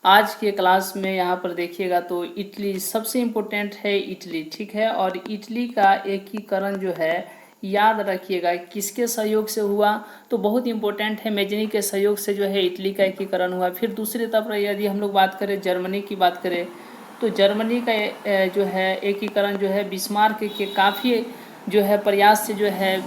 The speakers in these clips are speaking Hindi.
आज के क्लास में यहाँ पर देखिएगा तो इटली सबसे इम्पोर्टेंट है। इटली ठीक है, और इटली का एकीकरण जो है याद रखिएगा किसके सहयोग से हुआ, तो बहुत इम्पोर्टेंट है। मेजनी के सहयोग से जो है इटली का एकीकरण हुआ। फिर दूसरी तरफ यदि हम लोग बात करें जर्मनी की बात करें तो जर्मनी का जो है एकीकरण जो है बिस्मार्क के काफ़ी जो है प्रयास से जो है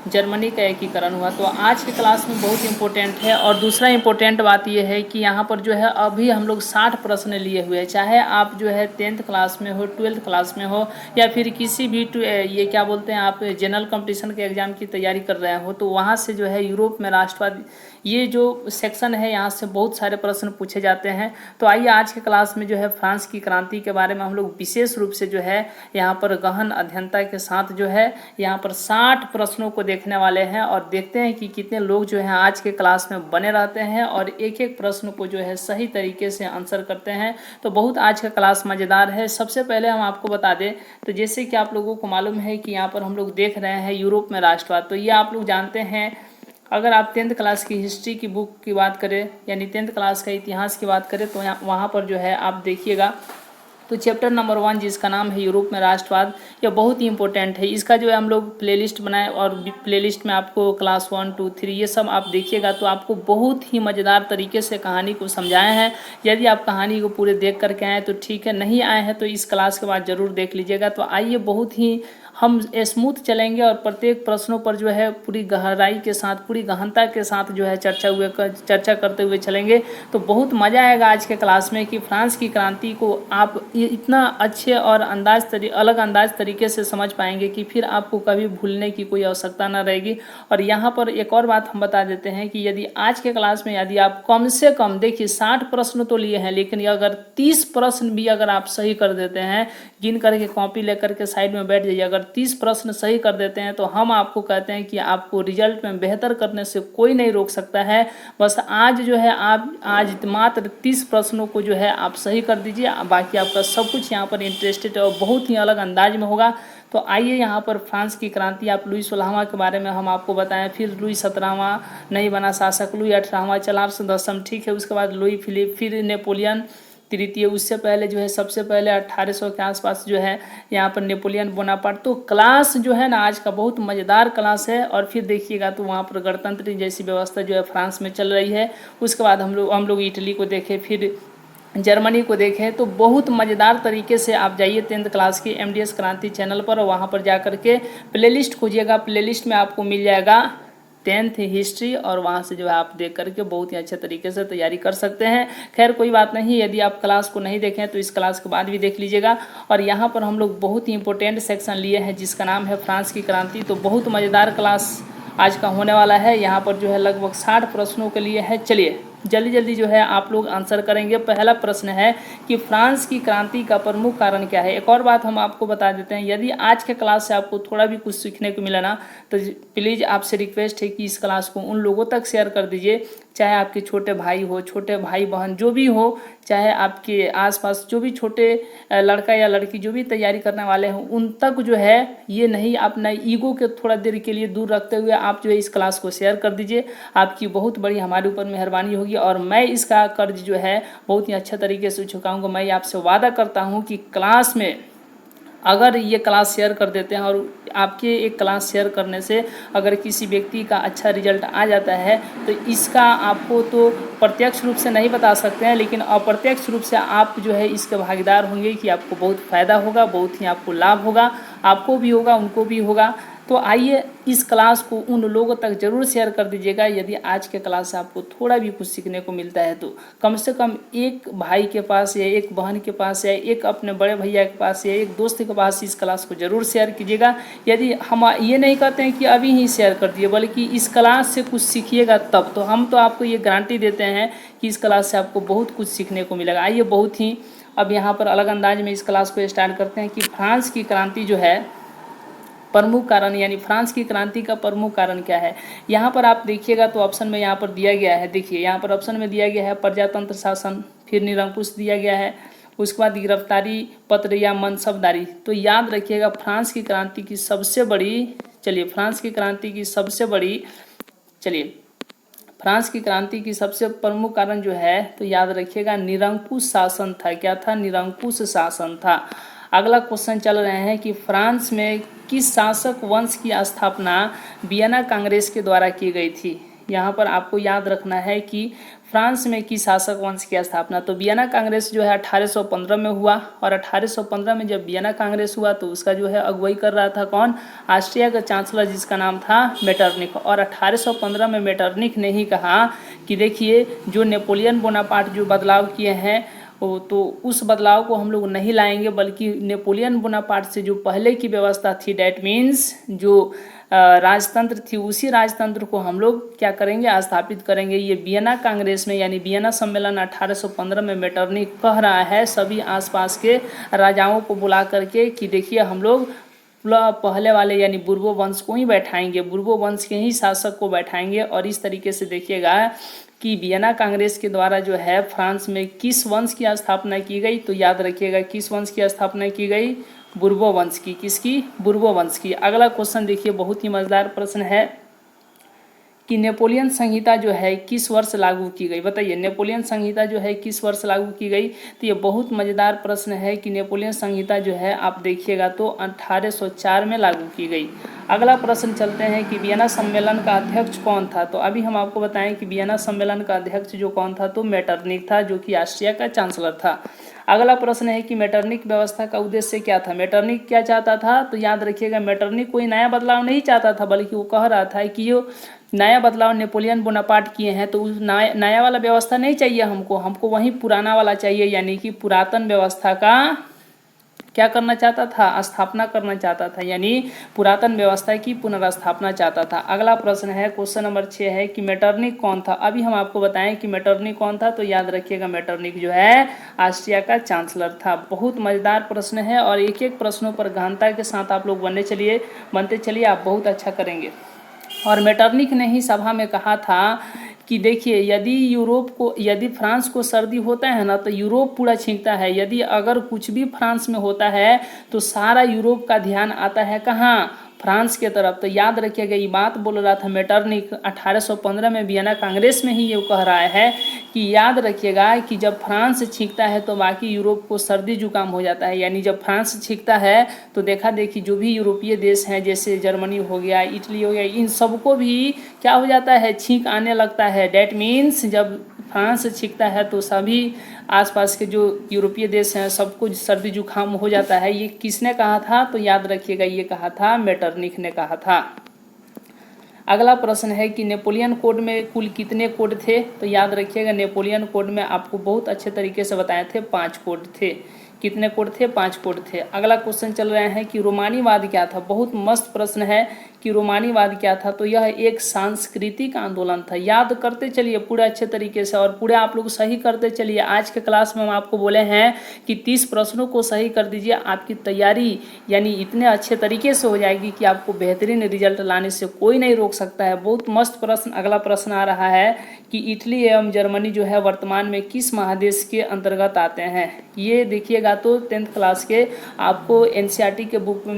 जर्मनी का एकीकरण हुआ। तो आज के क्लास में बहुत इंपॉर्टेंट है। और दूसरा इंपॉर्टेंट बात यह है कि यहाँ पर जो है अभी हम लोग 60 प्रश्न लिए हुए हैं, चाहे आप जो है 10th क्लास में हो, 12th क्लास में हो, या फिर किसी भी ये क्या बोलते हैं आप जनरल कंपटीशन के एग्जाम की तैयारी कर रहे हो, तो वहाँ से जो है यूरोप में राष्ट्रवाद ये जो सेक्शन है यहाँ से बहुत सारे प्रश्न पूछे जाते हैं। तो आइए आज के क्लास में जो है फ्रांस की क्रांति के बारे में हम लोग विशेष रूप से जो है यहाँ पर गहन अध्ययनता के साथ जो है यहाँ पर 60 प्रश्नों को देखने वाले हैं, और देखते हैं कि कितने लोग जो है आज के क्लास में बने रहते हैं और एक एक प्रश्न को जो है सही तरीके से आंसर करते हैं। तो बहुत आज का क्लास मज़ेदार है। सबसे पहले हम आपको बता दें तो जैसे कि आप लोगों को मालूम है कि यहाँ पर हम लोग देख रहे हैं यूरोप में राष्ट्रवाद, तो ये आप लोग जानते हैं। अगर आप 10th क्लास की हिस्ट्री की बुक की बात करें यानी 10th क्लास का इतिहास की बात करें तो वहाँ पर जो है आप देखिएगा तो चैप्टर नंबर 1 जिसका नाम है यूरोप में राष्ट्रवाद, यह बहुत ही इंपॉर्टेंट है। इसका जो है हम लोग प्लेलिस्ट बनाए और प्लेलिस्ट में आपको क्लास 1, 2, 3 ये सब आप देखिएगा तो आपको बहुत ही मज़ेदार तरीके से कहानी को समझाए हैं। यदि आप कहानी को पूरे देख करके आए तो ठीक है, नहीं आए हैं तो इस क्लास के बाद ज़रूर देख लीजिएगा। तो आइए बहुत ही हम स्मूथ चलेंगे और प्रत्येक प्रश्नों पर जो है पूरी गहराई के साथ, पूरी गहनता के साथ जो है चर्चा करते हुए चलेंगे। तो बहुत मज़ा आएगा आज के क्लास में कि फ्रांस की क्रांति को आप इतना अच्छे और अलग अंदाज तरीके से समझ पाएंगे कि फिर आपको कभी भूलने की कोई आवश्यकता ना रहेगी। और यहाँ पर एक और बात हम बता देते हैं कि यदि आज के क्लास में यदि आप कम से कम देखिए 60 प्रश्न तो लिए हैं, लेकिन अगर 30 प्रश्न भी अगर आप सही कर देते हैं, गिन करके कॉपी लेकर के साइड में बैठ जाइए, अगर 30 प्रश्न सही कर देते हैं तो हम आपको कहते हैं कि आपको रिजल्ट में बेहतर करने से कोई नहीं रोक सकता है। बस आज जो है आप आज मात्र 30 प्रश्नों को जो है आप सही कर दीजिए, बाकी आपका सब कुछ यहाँ पर इंटरेस्टेड और बहुत ही अलग अंदाज में होगा। तो आइए यहाँ पर फ्रांस की क्रांति आप लुई 16वां के बारे में हम आपको बताएं, फिर लुई 17वां नहीं बना शासक, लुई 18वां चार्ल्स 10वीं ठीक है, उसके बाद लुई फिलिप, फिर नेपोलियन तृतीय, उससे पहले जो है सबसे पहले 1800 के आसपास जो है यहाँ पर नेपोलियन बोनापार्ट। तो क्लास जो है ना आज का बहुत मज़ेदार क्लास है। और फिर देखिएगा तो वहाँ पर गणतंत्र जैसी व्यवस्था जो है फ्रांस में चल रही है। उसके बाद हम लोग इटली को देखें, फिर जर्मनी को देखें। तो बहुत मज़ेदार तरीके से आप जाइए 10th क्लास की MDS क्रांति चैनल पर, और वहाँ पर जा कर के प्लेलिस्ट खोजिएगा। प्लेलिस्ट में आपको मिल जाएगा 10th हिस्ट्री, और वहाँ से जो है आप देख करके बहुत ही अच्छे तरीके से तैयारी कर सकते हैं। खैर कोई बात नहीं, यदि आप क्लास को नहीं देखें तो इस क्लास के बाद भी देख लीजिएगा। और यहाँ पर हम लोग बहुत ही इंपॉर्टेंट सेक्शन लिए हैं जिसका नाम है फ्रांस की क्रांति। तो बहुत मज़ेदार क्लास आज का होने वाला है। यहाँ पर जो है लगभग 60 प्रश्नों के लिए है। चलिए जल्दी जल्दी जो है आप लोग आंसर करेंगे। पहला प्रश्न है कि फ्रांस की क्रांति का प्रमुख कारण क्या है। एक और बात हम आपको बता देते हैं, यदि आज के क्लास से आपको थोड़ा भी कुछ सीखने को मिला ना तो प्लीज़ आपसे रिक्वेस्ट है कि इस क्लास को उन लोगों तक शेयर कर दीजिए, चाहे आपके छोटे भाई हो, छोटे भाई बहन जो भी हो, चाहे आपके आसपास जो भी छोटे लड़का या लड़की जो भी तैयारी करने वाले हैं, उन तक जो है ये नहीं, अपना ईगो के थोड़ा देर के लिए दूर रखते हुए आप जो है इस क्लास को शेयर कर दीजिए। आपकी बहुत बड़ी हमारे ऊपर मेहरबानी होगी और मैं इसका कर्ज जो है बहुत ही अच्छा तरीके से चुकाऊंगा। मैं आपसे वादा करता हूँ कि क्लास में अगर ये क्लास शेयर कर देते हैं और आपके एक क्लास शेयर करने से अगर किसी व्यक्ति का अच्छा रिजल्ट आ जाता है तो इसका आपको तो प्रत्यक्ष रूप से नहीं बता सकते हैं, लेकिन अप्रत्यक्ष रूप से आप जो है इसके भागीदार होंगे कि आपको बहुत फ़ायदा होगा, बहुत ही आपको लाभ होगा, आपको भी होगा, उनको भी होगा। तो आइए इस क्लास को उन लोगों तक ज़रूर शेयर कर दीजिएगा। यदि आज के क्लास से आपको थोड़ा भी कुछ सीखने को मिलता है तो कम से कम एक भाई के पास या एक बहन के पास या एक अपने बड़े भैया के पास या एक दोस्त के पास इस क्लास को ज़रूर शेयर कीजिएगा। यदि हम ये नहीं कहते हैं कि अभी ही शेयर कर दिए, बल्कि इस क्लास से कुछ सीखिएगा तब, तो हम तो आपको ये गारंटी देते हैं कि इस क्लास से आपको बहुत कुछ सीखने को मिलेगा। आइए बहुत ही अब यहाँ पर अलग अंदाज में इस क्लास को स्टार्ट करते हैं कि फ्रांस की क्रांति जो है प्रमुख कारण, यानी फ्रांस की क्रांति का प्रमुख कारण क्या है। यहाँ पर आप देखिएगा तो ऑप्शन में यहाँ पर दिया गया है, देखिए यहाँ पर ऑप्शन में दिया गया है प्रजातंत्र शासन, फिर निरंकुश दिया गया है, उसके बाद गिरफ्तारी पत्र या मनसबदारी। तो याद रखिएगा फ्रांस की क्रांति की सबसे बड़ी, चलिए फ्रांस की क्रांति की सबसे बड़ी, चलिए फ्रांस की क्रांति की सबसे प्रमुख कारण जो है तो याद रखिएगा निरंकुश शासन था। क्या था? निरंकुश शासन था। अगला क्वेश्चन चल रहे हैं कि फ्रांस में किस शासक वंश की स्थापना वियना कांग्रेस के द्वारा की गई थी। यहाँ पर आपको याद रखना है कि फ्रांस में किस शासक वंश की स्थापना, तो वियना कांग्रेस जो है 1815 में हुआ, और 1815 में जब वियना कांग्रेस हुआ तो उसका जो है अगुवाई कर रहा था कौन? ऑस्ट्रिया का चांसलर जिसका नाम था मेटरनिख। और 1815 में मेटरनिख ने ही कहा कि देखिए जो नेपोलियन बोनापार्ट जो बदलाव किए हैं तो उस बदलाव को हम लोग नहीं लाएंगे, बल्कि नेपोलियन बोनापार्ट से जो पहले की व्यवस्था थी, डैट मीन्स जो राजतंत्र थी, उसी राजतंत्र को हम लोग क्या करेंगे? स्थापित करेंगे। ये वियना कांग्रेस में यानी वियना सम्मेलन 1815 में मेटरनिख कह रहा है सभी आसपास के राजाओं को बुला करके कि देखिए हम लोग पहले वाले यानी बुर्बो वंश को ही बैठाएंगे, बुर्बो वंश के ही शासक को बैठाएंगे। और इस तरीके से देखिएगा कि वियना कांग्रेस के द्वारा जो है फ्रांस में किस वंश की स्थापना की गई, तो याद रखिएगा किस वंश की स्थापना की गई? बुर्बो वंश की। किसकी? बुर्बो वंश की। अगला क्वेश्चन देखिए, बहुत ही मजेदार प्रश्न है कि नेपोलियन संहिता जो है किस वर्ष लागू की गई। बताइए नेपोलियन संहिता जो है किस वर्ष लागू की गई। तो ये बहुत मज़ेदार प्रश्न है कि नेपोलियन संहिता जो है आप देखिएगा तो 1804 में लागू की गई। अगला प्रश्न चलते हैं कि वियना सम्मेलन का अध्यक्ष कौन था। तो अभी हम आपको बताएं कि वियना सम्मेलन का अध्यक्ष जो कौन था, तो मेटरनिख था, जो कि ऑस्ट्रिया का चांसलर था। अगला प्रश्न है कि मेटरनिख व्यवस्था का उद्देश्य क्या था। मेटरनिख क्या चाहता था, तो याद रखिएगा मेटरनिख कोई नया बदलाव नहीं चाहता था, बल्कि वो कह रहा था कि जो नया बदलाव नेपोलियन बोनापार्ट किए हैं तो उस नया वाला व्यवस्था नहीं चाहिए हमको वही पुराना वाला चाहिए, यानी कि पुरातन व्यवस्था का क्या करना चाहता था? स्थापना करना चाहता था, यानी पुरातन व्यवस्था की पुनर्स्थापना चाहता था। अगला प्रश्न है, क्वेश्चन नंबर 6 है कि मेटरनिख कौन था। अभी हम आपको बताएं कि मेटरनिख कौन था, तो याद रखिएगा मेटरनिख जो है ऑस्ट्रिया का चांसलर था। बहुत मजेदार प्रश्न है और एक एक प्रश्नों पर गहनता के साथ आप लोग बनते चलिए, आप बहुत अच्छा करेंगे। और मेटरनिख ने ही सभा में कहा था कि देखिए यदि फ्रांस को सर्दी होता है ना तो यूरोप पूरा छींकता है, यदि अगर कुछ भी फ्रांस में होता है तो सारा यूरोप का ध्यान आता है कहाँ? फ्रांस के तरफ। तो याद रखिएगा ये बात बोल रहा था मेटरनिख 1815 में वियना कांग्रेस में ही ये कह रहा है कि याद रखिएगा कि जब फ्रांस छींकता है तो बाकी यूरोप को सर्दी जुकाम हो जाता है, यानी जब फ्रांस छींकता है तो देखा देखी जो भी यूरोपीय देश हैं जैसे जर्मनी हो गया, इटली हो गया, इन सबको भी क्या हो जाता है? छींक आने लगता है। डैट मीन्स जब फ्रांस छींकता है तो सभी आसपास के जो यूरोपीय देश हैं सबको सर्दी जुकाम हो जाता है। ये किसने कहा था? तो याद रखिएगा ये कहा था मेटरनिख ने कहा था। अगला प्रश्न है कि नेपोलियन कोड में कुल कितने कोड थे। तो याद रखिएगा नेपोलियन कोड में आपको बहुत अच्छे तरीके से बताए थे 5 कोड थे। कितने कोड थे? 5 कोड थे। अगला क्वेश्चन चल रहे हैं कि रोमानीवाद क्या था। बहुत मस्त प्रश्न है कि रोमानीवाद क्या था। तो यह एक सांस्कृतिक आंदोलन था। याद करते चलिए पूरे अच्छे तरीके से और पूरे आप लोग सही करते चलिए। आज के क्लास में हम आपको बोले हैं कि 30 प्रश्नों को सही कर दीजिए, आपकी तैयारी यानी इतने अच्छे तरीके से हो जाएगी कि आपको बेहतरीन रिजल्ट लाने से कोई नहीं रोक सकता है। बहुत मस्त प्रश्न। अगला प्रश्न आ रहा है कि इटली एवं जर्मनी जो है वर्तमान में किस महादेश के अंतर्गत आते हैं। ये देखिएगा तो 10th क्लास के आपको एनसीईआरटी के बुक में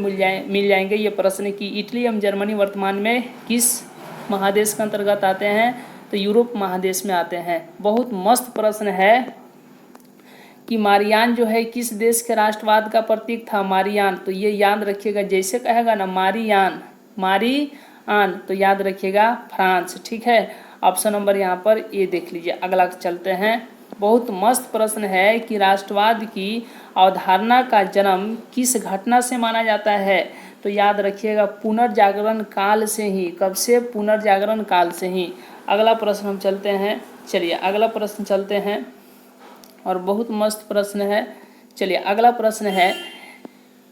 मिल जाएंगे ये प्रश्न कि इटली एवं जर्मनी वर्तमान में किस महादेश के अंतर्गत आते हैं। तो यूरोप महादेश में आते हैं। बहुत मस्त प्रश्न है कि मारियान जो है किस देश के राष्ट्रवाद का प्रतीक था। मारियान, तो ये याद रखिएगा, जैसे कहेगा ना मारियान तो याद रखिएगा फ्रांस। ठीक है, ऑप्शन नंबर यहाँ पर ए देख लीजिए। अगला चलते हैं। बहुत मस्त प्रश्न है कि राष्ट्रवाद की अवधारणा का जन्म किस घटना से माना जाता है। तो याद रखिएगा पुनर्जागरण काल से ही। कब से? पुनर्जागरण काल से ही। अगला प्रश्न हम चलते हैं। चलिए अगला प्रश्न चलते हैं और बहुत मस्त प्रश्न है। चलिए अगला प्रश्न है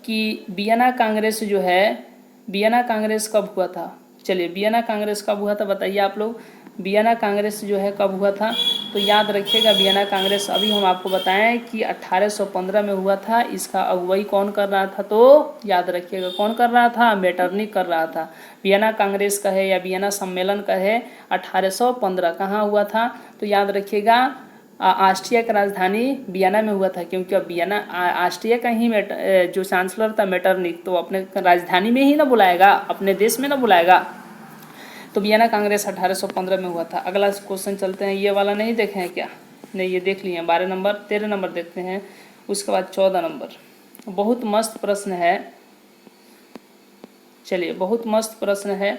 कि वियना कांग्रेस जो है, वियना कांग्रेस कब हुआ था। चलिए वियना कांग्रेस कब हुआ था बताइए आप लोग। वियना कांग्रेस जो है कब हुआ था। तो याद रखिएगा वियना कांग्रेस अभी हम आपको बताएं कि 1815 में हुआ था। इसका अगुवाई कौन कर रहा था? तो याद रखिएगा कौन कर रहा था? मेटरनिख कर रहा था। वियना कांग्रेस का है या वियना सम्मेलन का है 1815। कहाँ हुआ था? तो याद रखिएगा ऑस्ट्रिया का राजधानी वियना में हुआ था, क्योंकि अब वियना ऑस्ट्रिया का ही जो चांसलर था मेटरनिख, तो अपने राजधानी में ही ना बुलाएगा, अपने देश में ना बुलाएगा। तो वियना कांग्रेस 1815 में हुआ था। अगला क्वेश्चन चलते हैं, ये वाला नहीं देखे हैं क्या? नहीं, ये देख लिए हैं। 12 नंबर, 13 नंबर देखते हैं, उसके बाद 14 नंबर। बहुत मस्त प्रश्न है, चलिए बहुत मस्त प्रश्न है।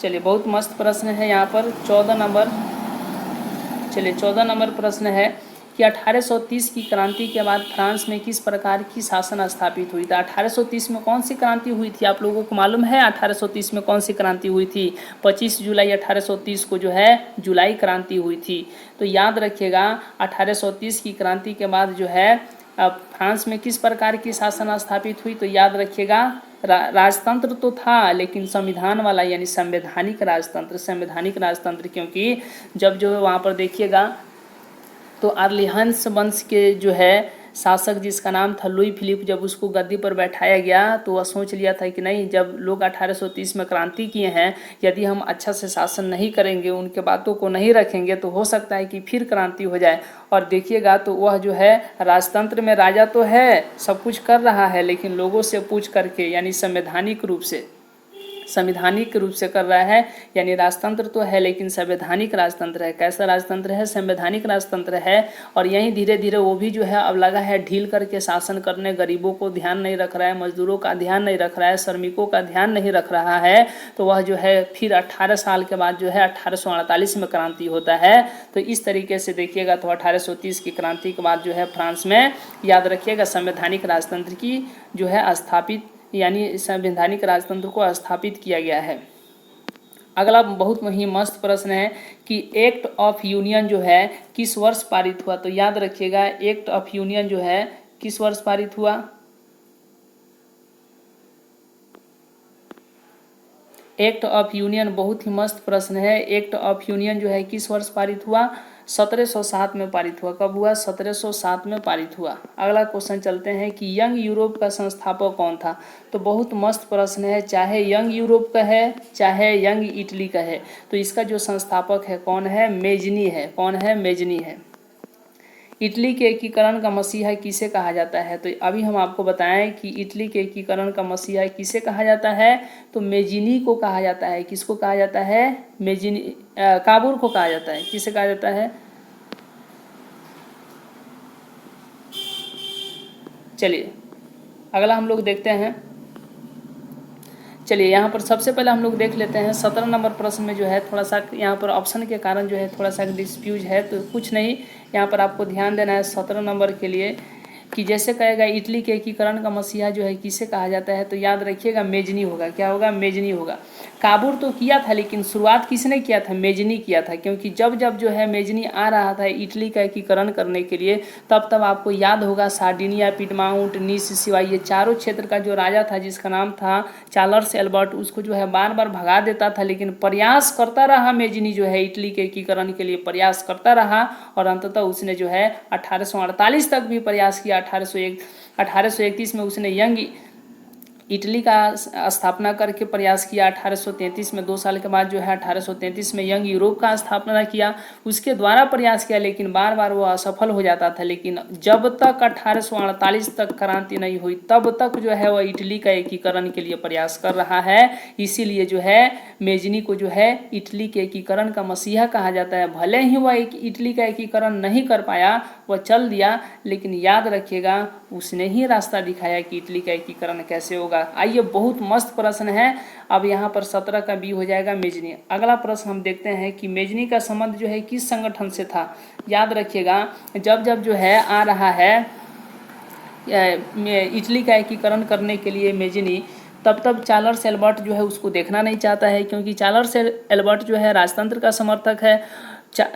चलिए बहुत मस्त प्रश्न है यहाँ पर 14 नंबर। चलिए 14 नंबर प्रश्न है कि 1830 की क्रांति के बाद फ्रांस में किस प्रकार की शासन स्थापित हुई? था 1830 में कौन सी क्रांति हुई थी? आप लोगों को मालूम है 1830 में कौन सी क्रांति हुई थी? 25 जुलाई 1830 को जो है जुलाई क्रांति हुई थी। तो याद रखिएगा 1830 की क्रांति के बाद जो है फ्रांस में किस प्रकार की शासन स्थापित हुई? तो याद रखिएगा राजतंत्र तो था, लेकिन संविधान वाला यानी संवैधानिक राजतंत्र, संवैधानिक राजतंत्र। क्योंकि जब जो है वहाँ पर देखिएगा तो अर्लिहंस वंश के जो है शासक जिसका नाम था लुई फिलिप, जब उसको गद्दी पर बैठाया गया तो वह सोच लिया था कि नहीं, जब लोग 1830 में क्रांति किए हैं, यदि हम अच्छा से शासन नहीं करेंगे, उनके बातों को नहीं रखेंगे, तो हो सकता है कि फिर क्रांति हो जाए। और देखिएगा तो वह जो है राजतंत्र में राजा तो है, सब कुछ कर रहा है, लेकिन लोगों से पूछ करके यानी संवैधानिक रूप से कर रहा है। यानी राजतंत्र तो है लेकिन संवैधानिक राजतंत्र है। कैसा राजतंत्र है? संवैधानिक राजतंत्र है। और यहीं धीरे धीरे वो भी जो है अब लगा है ढील करके शासन करने, गरीबों को ध्यान नहीं रख रहा है, मजदूरों का ध्यान नहीं रख रहा है, श्रमिकों का ध्यान नहीं रख रहा है। तो वह जो है फिर 18 साल के बाद जो है 1848 में क्रांति होता है। तो इस तरीके से देखिएगा तो 1830 की क्रांति के बाद जो है फ्रांस में, याद रखिएगा, संवैधानिक राजतंत्र की जो है स्थापित यानी संवैधानिक राजतंत्र को स्थापित किया गया है। अगला बहुत ही मस्त प्रश्न है कि एक्ट ऑफ यूनियन जो है किस वर्ष पारित हुआ? तो याद रखिएगा एक्ट ऑफ यूनियन जो है किस वर्ष पारित हुआ? एक्ट ऑफ यूनियन बहुत ही मस्त प्रश्न है। एक्ट ऑफ यूनियन जो है किस वर्ष पारित हुआ? 1707 में पारित हुआ। कब हुआ? 1707 में पारित हुआ। अगला क्वेश्चन चलते हैं कि यंग यूरोप का संस्थापक कौन था? तो बहुत मस्त प्रश्न है, चाहे यंग यूरोप का है चाहे यंग इटली का है, तो इसका जो संस्थापक है कौन है? मेजनी है। कौन है? मेजनी है। इटली के एकीकरण का मसीहा किसे कहा जाता है? तो अभी हम आपको बताएं कि इटली के एकीकरण का मसीहा किसे कहा जाता है? तो मेजिनी को कहा जाता है। किसको कहा जाता है? मेजिनी, काबूर को कहा जाता है। किसे कहा जाता है? चलिए अगला हम लोग देखते हैं। चलिए यहाँ पर सबसे पहले हम लोग देख लेते हैं 17 नंबर प्रश्न में जो है थोड़ा सा यहाँ पर ऑप्शन के कारण जो है थोड़ा सा डिस्प्यूज है, तो कुछ नहीं, यहाँ पर आपको ध्यान देना है 17 नंबर के लिए कि जैसे कहेगा इटली के एकीकरण का मसीहा जो है किसे कहा जाता है, तो याद रखिएगा मेजनी होगा। क्या होगा? मेजनी होगा। काबूर तो किया था लेकिन शुरुआत किसने किया था? मेजनी किया था। क्योंकि जब जब जो है मेजनी आ रहा था इटली का एकीकरण करने के लिए, तब आपको याद होगा सार्डिनिया, पिडमाउंट, नीस, सिवाई, ये चारों क्षेत्र का जो राजा था जिसका नाम था चार्ल्स एल्बर्ट, उसको जो है बार बार भगा देता था, लेकिन प्रयास करता रहा मेजनी जो है इटली के एकीकरण के लिए प्रयास करता रहा। और अंततः उसने जो है 1848 तक भी प्रयास किया। 1831 में उसने यंग इटली का स्थापना करके प्रयास किया। 1833 में 2 साल के बाद जो है 1833 में यंग यूरोप का स्थापना किया, उसके द्वारा प्रयास किया, लेकिन बार बार वो असफल हो जाता था। लेकिन जब तक 1848 तक क्रांति नहीं हुई तब तक जो है वह इटली का एकीकरण के लिए प्रयास कर रहा है। इसीलिए जो है मेजनी को जो है इटली के एकीकरण का मसीहा कहा जाता है। भले ही वह इटली का एकीकरण नहीं कर पाया, वह चल दिया, लेकिन याद रखिएगा उसने ही रास्ता दिखाया कि इटली का एकीकरण कैसे होगा। आइए बहुत मस्त प्रश्न है। अब यहाँ पर 17 का बी हो जाएगा मेजनी। अगला प्रश्न हम देखते हैं कि मेजनी का संबंध जो है किस संगठन से था? याद रखिएगा जब जब जो है आ रहा है इटली का एकीकरण करने के लिए मेजनी, तब चार्ल्स एल्बर्ट जो है उसको देखना नहीं चाहता है, क्योंकि चार्ल्स एल्बर्ट जो है राजतंत्र का समर्थक है।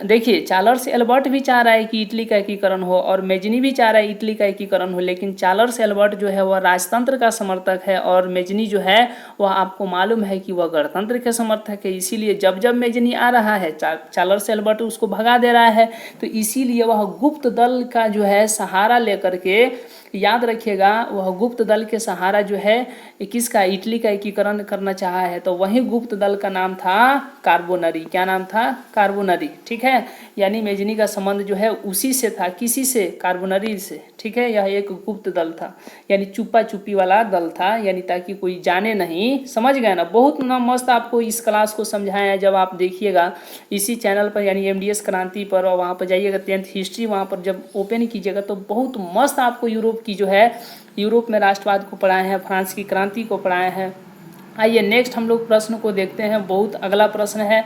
देखिए चार्ल्स एल्बर्ट भी चाह रहा है कि इटली का एकीकरण हो और मेजनी भी चाह रहा है इटली का एकीकरण हो, लेकिन चार्ल्स एल्बर्ट जो है वह राजतंत्र का समर्थक है और मेजनी जो है वह आपको मालूम है कि वह गणतंत्र के समर्थक है। इसीलिए जब जब मेजनी आ रहा है चार्ल्स एल्बर्ट उसको भगा दे रहा है। तो इसीलिए वह गुप्त दल का जो है सहारा लेकर के याद रखिएगा वह गुप्त दल के सहारा जो है किसका, इटली का एकीकरण करना चाहा है, तो वही गुप्त दल का नाम था कार्बोनरी। क्या नाम था, कार्बोनरी, ठीक है। यानी मेजनी का संबंध जो है उसी से था, किसी से, कार्बोनरी से, ठीक है। यह एक गुप्त दल था, यानी चुप्पा चुप्पी वाला दल था, यानी ताकि कोई जाने नहीं, समझ गए ना। बहुत ना मस्त आपको इस क्लास को समझाया है, जब आप देखिएगा इसी चैनल पर यानी MDS क्रांति पर, और वहाँ पर जाइएगा 10th हिस्ट्री, वहाँ पर जब ओपन कीजिएगा तो बहुत मस्त आपको यूरोप की जो है, यूरोप में राष्ट्रवाद को पढ़ाए हैं, फ्रांस की क्रांति को पढ़ाए हैं। आइए नेक्स्ट हम लोग प्रश्न को देखते हैं। बहुत अगला प्रश्न है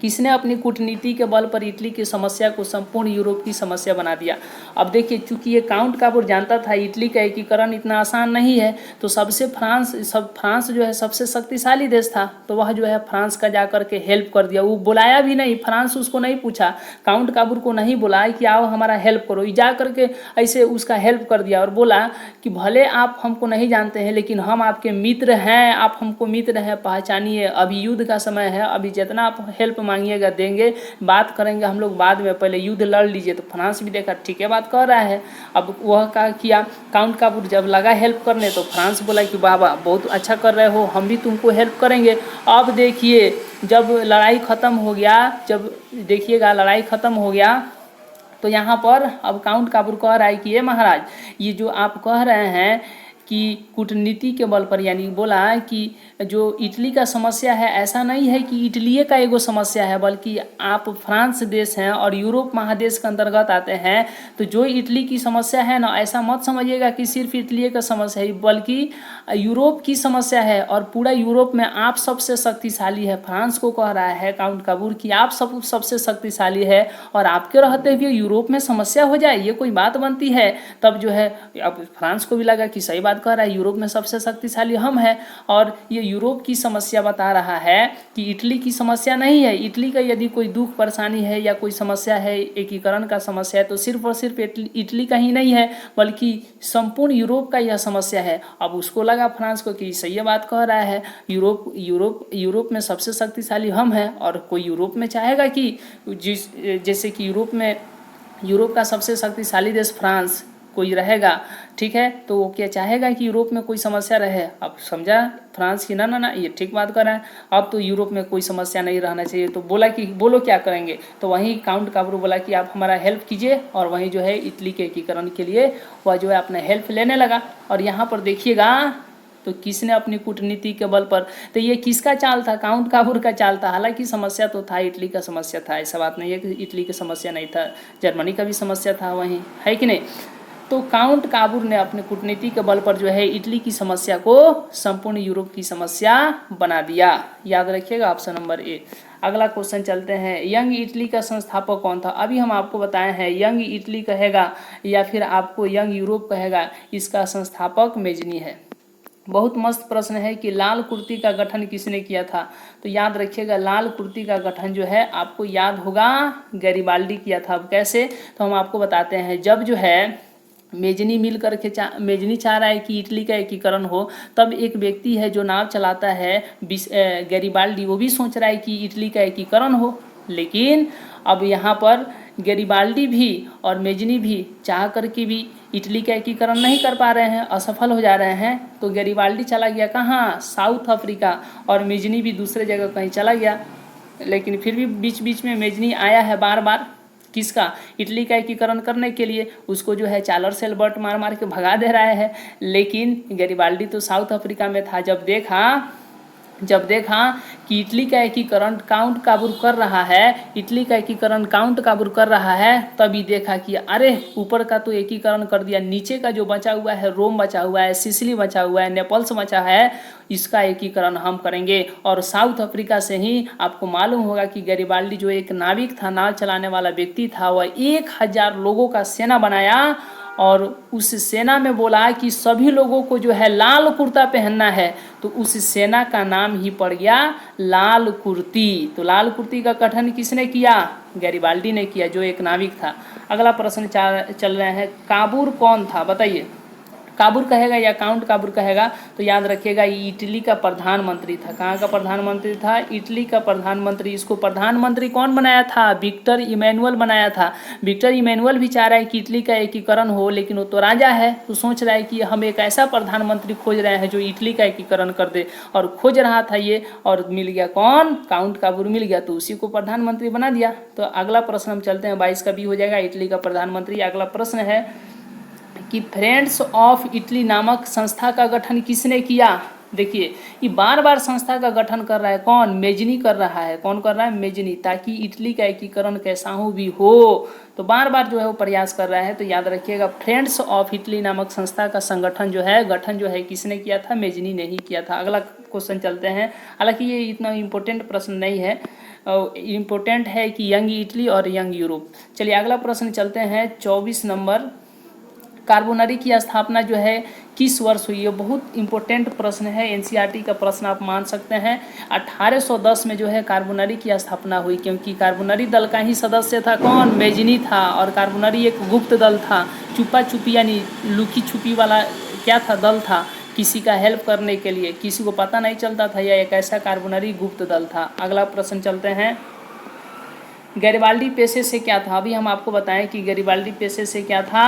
किसने अपनी कूटनीति के बल पर इटली की समस्या को संपूर्ण यूरोप की समस्या बना दिया। अब देखिए, चूंकि ये काउंट काबूर जानता था इटली का एकीकरण इतना आसान नहीं है, तो फ्रांस जो है सबसे शक्तिशाली देश था, तो वह जो है फ्रांस का जाकर के हेल्प कर दिया। वो बुलाया भी नहीं, फ्रांस उसको नहीं पूछा, काउंट काबूर को नहीं बुलाया कि आओ हमारा हेल्प करो, जा करके ऐसे उसका हेल्प कर दिया और बोला कि भले आप हमको नहीं जानते हैं लेकिन हम आपके मित्र हैं, आप हमको मित्र हैं, पहचानिए, अभी युद्ध का समय है, अभी जितना आप हेल्प मांगिएगा देंगे, बात करेंगे हम लोग बाद में, पहले युद्ध लड़ लीजिए। तो फ्रांस भी देखा ठीक है बात कह रहा है। अब वह क्या किया, काउंट काबूर जब लगा हेल्प करने तो फ्रांस बोला कि बाबा बहुत अच्छा कर रहे हो, हम भी तुमको हेल्प करेंगे। अब देखिए जब लड़ाई ख़त्म हो गया, जब देखिएगा लड़ाई ख़त्म हो गया तो यहाँ पर अब काउंट काबूर कह रहा है कि ये महाराज, ये जो आप कह रहे हैं कि कूटनीति के बल पर, यानी बोला कि जो इटली का समस्या है ऐसा नहीं है कि इटली का एगो समस्या है, बल्कि आप फ्रांस देश हैं और यूरोप महादेश के अंतर्गत आते हैं, तो जो इटली की समस्या है ना, ऐसा मत समझिएगा कि सिर्फ इटली का समस्या है, बल्कि यूरोप की समस्या है और पूरा यूरोप में आप सबसे शक्तिशाली है। फ्रांस को कह रहा है काउंट काबूर कि आप सबसे शक्तिशाली है और आपके रहते हुए यूरोप में समस्या हो जाए, ये कोई बात बनती है। तब जो है अब फ्रांस को भी लगा कि सही बात कह रहा है, यूरोप में सबसे शक्तिशाली हम हैं और ये यूरोप की समस्या बता रहा है कि इटली की समस्या नहीं है। इटली का यदि कोई दुख परेशानी है या कोई समस्या है, एकीकरण का समस्या है, तो सिर्फ और सिर्फ इटली का ही नहीं है बल्कि संपूर्ण यूरोप का यह समस्या है। अब उसको लगा फ्रांस को कि सही बात कह रहा है, यूरोप में सबसे शक्तिशाली हम हैं और कोई यूरोप में चाहेगा कि जैसे कि यूरोप का सबसे शक्तिशाली देश फ्रांस कोई रहेगा, ठीक है, तो वो क्या चाहेगा कि यूरोप में कोई समस्या रहे। अब समझा फ्रांस की ना ये ठीक बात कर रहा है, अब तो यूरोप में कोई समस्या नहीं रहना चाहिए। तो बोला कि बोलो क्या करेंगे, तो वहीं काउंट काबूर बोला कि आप हमारा हेल्प कीजिए, और वहीं जो है इटली के एकीकरण के लिए वह जो है अपना हेल्प लेने लगा। और यहाँ पर देखिएगा तो किसने अपनी कूटनीति के बल पर, तो ये किसका चाल था, काउंट काबूर का चाल था। हालांकि समस्या तो था, इटली का समस्या था, ऐसा बात नहीं है कि इटली की समस्या नहीं था, जर्मनी का भी समस्या था वहीं, है कि नहीं। तो काउंट काबूर ने अपने कूटनीति के बल पर जो है इटली की समस्या को संपूर्ण यूरोप की समस्या बना दिया। याद रखिएगा ऑप्शन नंबर ए। अगला क्वेश्चन चलते हैं, यंग इटली का संस्थापक कौन था। अभी हम आपको बताए हैं यंग इटली कहेगा या फिर आपको यंग यूरोप कहेगा, इसका संस्थापक मेजनी है। बहुत मस्त प्रश्न है कि लाल कुर्ती का गठन किसने किया था। तो याद रखिएगा लाल कुर्ती का गठन जो है आपको याद होगा गैरिबाल्डी किया था। अब कैसे, तो हम आपको बताते हैं। जब जो है मेजनी मिल करके मेजनी चाह रहा है कि इटली का एकीकरण हो, तब एक व्यक्ति है जो नाव चलाता है गैरिबाल्डी, वो भी सोच रहा है कि इटली का एकीकरण हो। लेकिन अब यहाँ पर गैरिबाल्डी भी और मेजनी भी चाह करके भी इटली का एकीकरण नहीं कर पा रहे हैं, असफल हो जा रहे हैं। तो गैरिबाल्डी चला गया कहाँ, साउथ अफ्रीका, और मेजनी भी दूसरे जगह कहीं चला गया। लेकिन फिर भी बीच बीच में मेजनी आया है बार बार, किसका, इटली का एकीकरण करने के लिए। उसको जो है चार्ल्स सेल्बर्ट मार मार के भगा दे रहा है। लेकिन गैरिबाल्डी तो साउथ अफ्रीका में था। जब देखा कि इटली का एकीकरण काउंट काबूर कर रहा है, इटली का एकीकरण काउंट काबूर कर रहा है, तभी देखा कि अरे ऊपर का तो एकीकरण कर दिया, नीचे का जो बचा हुआ है, रोम बचा हुआ है, सिसिली बचा हुआ है, नेपल्स बचा है, इसका एकीकरण हम करेंगे। और साउथ अफ्रीका से ही आपको मालूम होगा कि गैरिबाल्डी जो एक नाविक था, नाव चलाने वाला व्यक्ति था, वह 1000 लोगों का सेना बनाया और उस सेना में बोला कि सभी लोगों को जो है लाल कुर्ता पहनना है। तो उस सेना का नाम ही पड़ गया लाल कुर्ती। तो लाल कुर्ती का गठन किसने किया, गैरिबाल्डी ने किया, जो एक नाविक था। अगला प्रश्न चल रहे हैं, काबूर कौन था, बताइए। काबूर कहेगा या काउंट काबूर कहेगा तो याद रखिएगा ये इटली का प्रधानमंत्री था। कहाँ का प्रधानमंत्री था? इटली का प्रधानमंत्री। इसको प्रधानमंत्री कौन बनाया था? विक्टर इमैनुअल बनाया था। विक्टर इमैनुअल भी चाह रहा है कि इटली का एकीकरण हो, लेकिन वो तो राजा है, तो सोच रहा है कि हम एक ऐसा प्रधानमंत्री खोज रहे हैं जो इटली का एकीकरण कर दे, और खोज रहा था ये, और मिल गया कौन? काउंट काबूर मिल गया, तो उसी को प्रधानमंत्री बना दिया। तो अगला प्रश्न हम चलते हैं, 22 का बी हो जाएगा, इटली का प्रधानमंत्री। अगला प्रश्न है कि फ्रेंड्स ऑफ इटली नामक संस्था का गठन किसने किया? देखिए ये बार बार संस्था का गठन कर रहा है कौन? मेजनी कर रहा है। कौन कर रहा है? मेजनी, ताकि इटली का एकीकरण कैसा हो भी हो, तो बार बार जो है वो प्रयास कर रहा है। तो याद रखिएगा फ्रेंड्स ऑफ इटली नामक संस्था का संगठन जो है, गठन जो है किसने किया था? मेजनी ने ही किया था। अगला क्वेश्चन चलते हैं, हालांकि ये इतना इम्पोर्टेंट प्रश्न नहीं है, इम्पोर्टेंट है कि यंग इटली और यंग यूरोप। चलिए अगला प्रश्न चलते हैं, 24 नंबर, कार्बोनरी की स्थापना जो है किस वर्ष हुई है? बहुत इंपॉर्टेंट प्रश्न है, एनसीईआरटी का प्रश्न आप मान सकते हैं। 1810 में जो है कार्बोनरी की स्थापना हुई, क्योंकि कार्बोनरी दल का ही सदस्य था कौन? मेजनी था, और कार्बोनरी एक गुप्त दल था, छुपा छुपी यानी लुकी छुपी वाला क्या था? दल था, किसी का हेल्प करने के लिए, किसी को पता नहीं चलता था, यह एक ऐसा कार्बोनरी गुप्त दल था। अगला प्रश्न चलते हैं, गैरिबाल्डी पेशे से क्या था? अभी हम आपको बताएं कि गैरिबाल्डी पेशे से क्या था,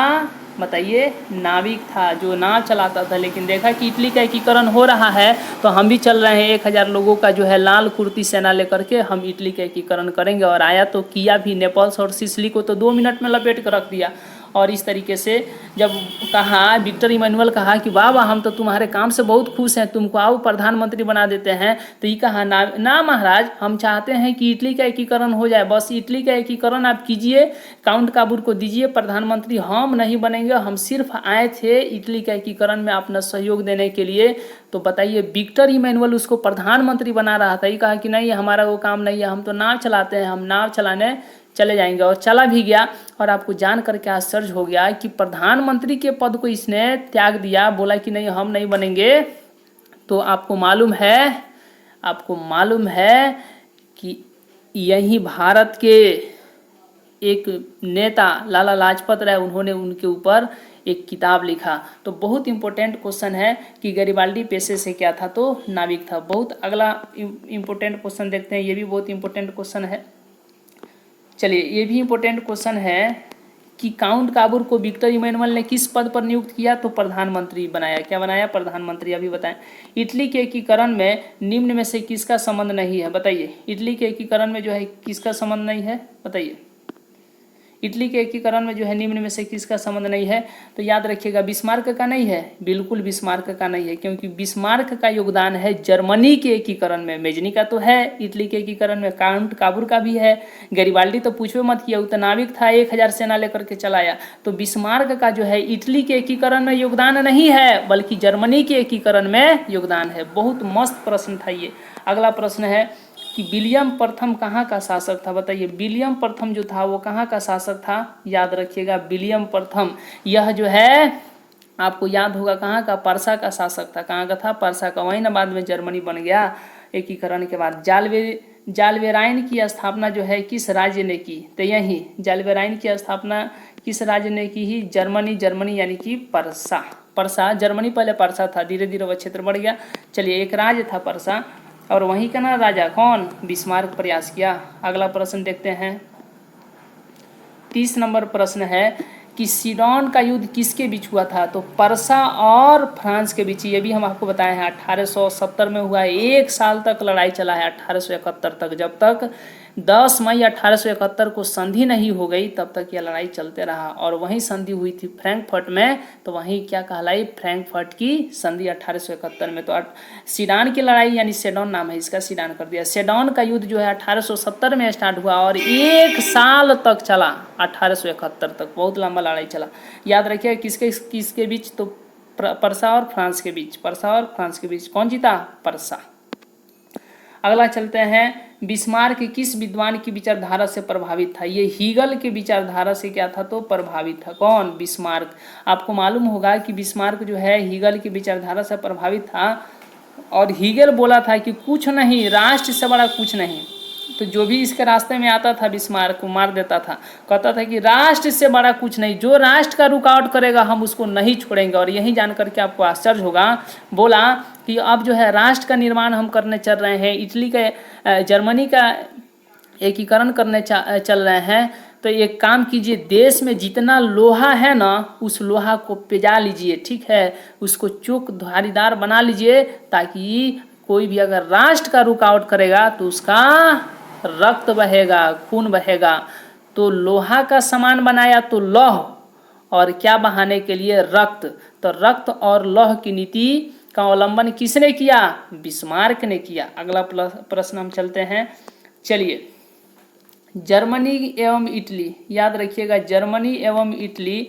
बताइए? नाविक था, जो नाव चलाता था। लेकिन देखा कि इटली का एकीकरण हो रहा है, तो हम भी चल रहे हैं 1000 लोगों का जो है लाल कुर्ती सेना लेकर के, हम इटली का एकीकरण करेंगे। और आया तो किया भी, नेपल्स और सिसिली को तो 2 मिनट में लपेट कर रख दिया। और इस तरीके से जब कहा, विक्टर इमैनुअल कहा कि वाह वाह हम तो तुम्हारे काम से बहुत खुश हैं, तुमको आओ प्रधानमंत्री बना देते हैं, तो ये कहा ना महाराज, हम चाहते हैं कि इटली का एकीकरण हो जाए, बस इटली का एकीकरण आप कीजिए, काउंट काबूर को दीजिए प्रधानमंत्री, हम नहीं बनेंगे, हम सिर्फ आए थे इटली का एकीकरण में अपना सहयोग देने के लिए। तो बताइए विक्टर इमैनुअल उसको प्रधानमंत्री बना रहा था, ये कहा कि नहीं हमारा वो काम नहीं है, हम तो नाव चलाते हैं, हम नाव चलाने चले जाएंगे, और चला भी गया। और आपको जान करके आश्चर्य हो गया कि प्रधानमंत्री के पद को इसने त्याग दिया, बोला कि नहीं हम नहीं बनेंगे। तो आपको मालूम है कि यही भारत के एक नेता लाला लाजपत राय, उन्होंने उनके ऊपर एक किताब लिखा। तो बहुत इंपॉर्टेंट क्वेश्चन है कि गैरिबाल्डी पेशे से क्या था? तो नाविक था। बहुत अगला इंपॉर्टेंट क्वेश्चन देखते हैं, ये भी बहुत इंपॉर्टेंट क्वेश्चन है। चलिए ये भी इम्पोर्टेंट क्वेश्चन है कि काउंट काबूर को विक्टर इमैनुअल ने किस पद पर नियुक्त किया? तो प्रधानमंत्री बनाया। क्या बनाया? प्रधानमंत्री। अभी बताएं, इटली के एकीकरण में निम्न में से किसका संबंध नहीं है? बताइए, इटली के एकीकरण में जो है किसका संबंध नहीं है? बताइए, इटली के एकीकरण में जो है निम्न में से किसका संबंध नहीं है? तो याद रखिएगा बिस्मार्क का नहीं है, बिल्कुल बिस्मार्क का नहीं है, क्योंकि बिस्मार्क का योगदान है जर्मनी के एकीकरण में। मेजनी का तो है इटली के एकीकरण में, काउंट काबूर का भी है, गैरिबाल्डी तो पूछो मत किया, वो नाविक था, 1000 सेना लेकर के चलाया। तो बिस्मार्क का जो है इटली के एकीकरण में योगदान नहीं है, बल्कि जर्मनी के एकीकरण में योगदान है। बहुत मस्त प्रश्न था ये। अगला प्रश्न है कि विलियम प्रथम कहाँ का शासक था? बताइए, विलियम प्रथम जो था वो कहाँ का शासक था? याद रखिएगा विलियम प्रथम, यह जो है आपको याद होगा कहाँ का? पर्सा का शासक था। कहाँ का था? पर्सा का। वही ना बाद में जर्मनी बन गया एकीकरण के बाद। जालवेराइन की स्थापना जो है किस राज्य ने की? तो यही जालवेराइन की स्थापना किस राज्य ने की? ही जर्मनी यानी कि पर्सा। जर्मनी पहले पर्सा था, धीरे धीरे वह क्षेत्र बढ़ गया। चलिए एक राज्य था पर्सा, और वहीं का ना राजा कौन? बिस्मार्क प्रयास किया। अगला प्रश्न देखते हैं, 30 नंबर प्रश्न है कि सीडन का युद्ध किसके बीच हुआ था? तो पर्सा और फ्रांस के बीच। ये भी हम आपको बताए हैं 1870 में हुआ है। 1 साल तक लड़ाई चला है, 1871 तक, जब तक 10 मई 1871 को संधि नहीं हो गई तब तक यह लड़ाई चलते रहा। और वहीं संधि हुई थी फ्रैंकफर्ट में, तो वहीं क्या कहलाई? फ्रैंकफर्ट की संधि 1871 में। तो सीडान की लड़ाई यानी सेडन नाम है इसका, सीडान कर दिया। सेडन का युद्ध जो है 1870 में स्टार्ट हुआ और 1 साल तक चला, 1871 तक, बहुत लंबा लड़ाई चला। याद रखिए किसके बीच? तो पर्सा और फ्रांस के बीच। पर्सा और फ्रांस के बीच। कौन जीता? पर्सा। अगला चलते हैं, बिस्मार्क किस विद्वान की विचारधारा से प्रभावित था? ये हीगल के विचारधारा से क्या था? तो प्रभावित था। कौन? बिस्मार्क। आपको मालूम होगा कि बिस्मार्क जो है हीगल की विचारधारा से प्रभावित था, और हीगल बोला था कि कुछ नहीं, राष्ट्र से बड़ा कुछ नहीं, तो जो भी इसके रास्ते में आता था बिस्मार्क को मार देता था। कहता था कि राष्ट्र से बड़ा कुछ नहीं, जो राष्ट्र का रुकावट करेगा हम उसको नहीं छोड़ेंगे। और यही जान करके आपको आश्चर्य होगा, बोला कि अब जो है राष्ट्र का निर्माण हम करने चल रहे हैं, इटली के जर्मनी का एकीकरण करने चल रहे हैं। तो एक काम कीजिए, देश में जितना लोहा है ना उस लोहा को पिजा लीजिए, ठीक है, उसको चोक धारीदार बना लीजिए, ताकि कोई भी अगर राष्ट्र का रुकावट करेगा तो उसका रक्त बहेगा, खून बहेगा। तो लोहा का सामान बनाया तो लौह, और क्या बहाने के लिए, रक्त। तो रक्त और लौह की नीति का अवलंबन किसने किया, बिस्मार्क ने किया। अगला प्रश्न हम चलते हैं। चलिए, जर्मनी एवं इटली, याद रखिएगा, जर्मनी एवं इटली